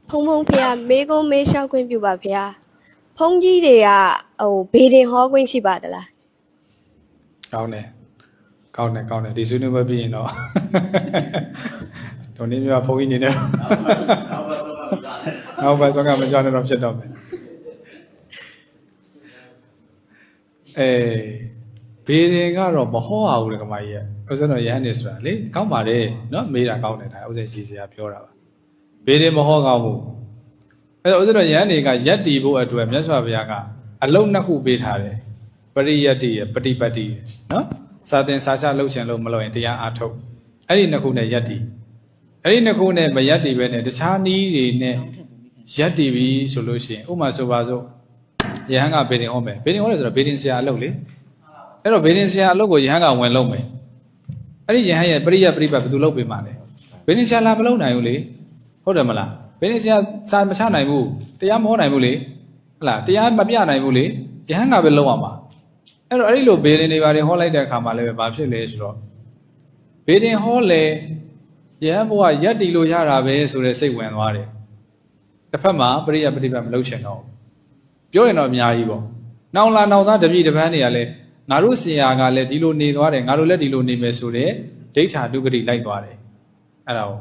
ဖုံဖုံဖေမေကုန်းမေးလျှောက်ခွင့်ပြုပါဖေဖုံကြီးတွေကဘေးတင်ဟောခွင့်ရှိပါသလားကောင်းတယ်ဒီဆွေးနွေးပွဲပြီးရင်တော့တို့နေမြဖုံကြီးနေတယ်နောက်ပါစောကမကြောက်နဲ့တော့ဖြစ်တော့မယ်ဘေးတင်ကတော့မဟောအောင်လေကမကြီးရဲ့ဥစ္စာတော့ရဟန်းနေဆိုတာလေကောင်းပါတယ်နော်မေးတာကောင်းတယ်ဒါဥစ္စာကြီးစရာပြောတာပါဘေးတင်မဟောကောင်းဘူးအဲ့တော့ဥစ္စာတော့ရဟန်းတွေကရက်တီဖို့အတွက်မြတ်စွာဘုရားကအလုံးနှစ်ခုပေးထားတယ်ပရိယတ္တိရပฏิပတ်တိနော်စာသင်စာချလှုပ်ရှင်လို့မလုပ်ရင်တရားအားထုတ်အဲ့ဒီနှစ်ခုနဲ့ရက်တီအဲ့ဒီနှစ်ခုနဲ့မရက်တီပဲနဲ့တခြားနည်းတွေနဲ့ရက်တီပြီဆိုလို့ရှိရင်ဥပမာဆိုပါစို့ယဟန်ကဘေးတင်ဟောမယ်ဘေးတင်ဟောတယ်ဆိုတော့ဘေးတင်ဆရာအလုပ်လေအဲ့တော့ဘေးတင်ဆရာအလုပ်ကိုယဟန်ကဝင်လုပ်မယ်အဲ့ဒီယဟန်ရဲ့ပရိယပฏิပတ်ဘယ်သူလုပ်ပေးမှာလဲဘေးတင်ဆရာလာမလုပ်နိုင်ဘူးလေဟုတ်တယ်မလားဘေးတင်ဆရာစာမချနိုင်ဘူးတရားမဟောနိုင်ဘူးလေဟုတ်လားတရားမပြနိုင်ဘူးလေယဟန်ကပဲလုပ်ရမှာအဲ့တော့အဲ့ဒီလိုဘေးတင်တွေဘာတွေဟောလိုက်တဲ့အခါမှာလည်းဘာဖြစ်လဲဆိုတော့ဘေးတင်ဟောလေယဟန်ဘုရားရက်တီလို့ရတာပဲဆိုတဲ့စိတ်ဝင်သွားတယ်တစ်ဖက်မှာပရိယပฏิပတ်မလုပ်ချင်တော့ပြောရင်တော့အများကြီးပေါ့နောင်လာနောင်သားတပည့်တပန်းတွေကလည်းငါတို့ဆရာကလည်းဒီလိုနေသွားတယ်ငါတို့လည်းဒီလိုနေမယ်ဆိုတဲ့ဒိဋ္ဌာဒုက္ခတိလိုက်သွားတယ်အဲ့ဒါကို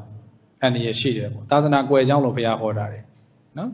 အန္တရာယ်ရှိတယ်ပေါ့သာသနာကွယ်ကြောင်းလို့ဘုရားဟောတာတယ်နော်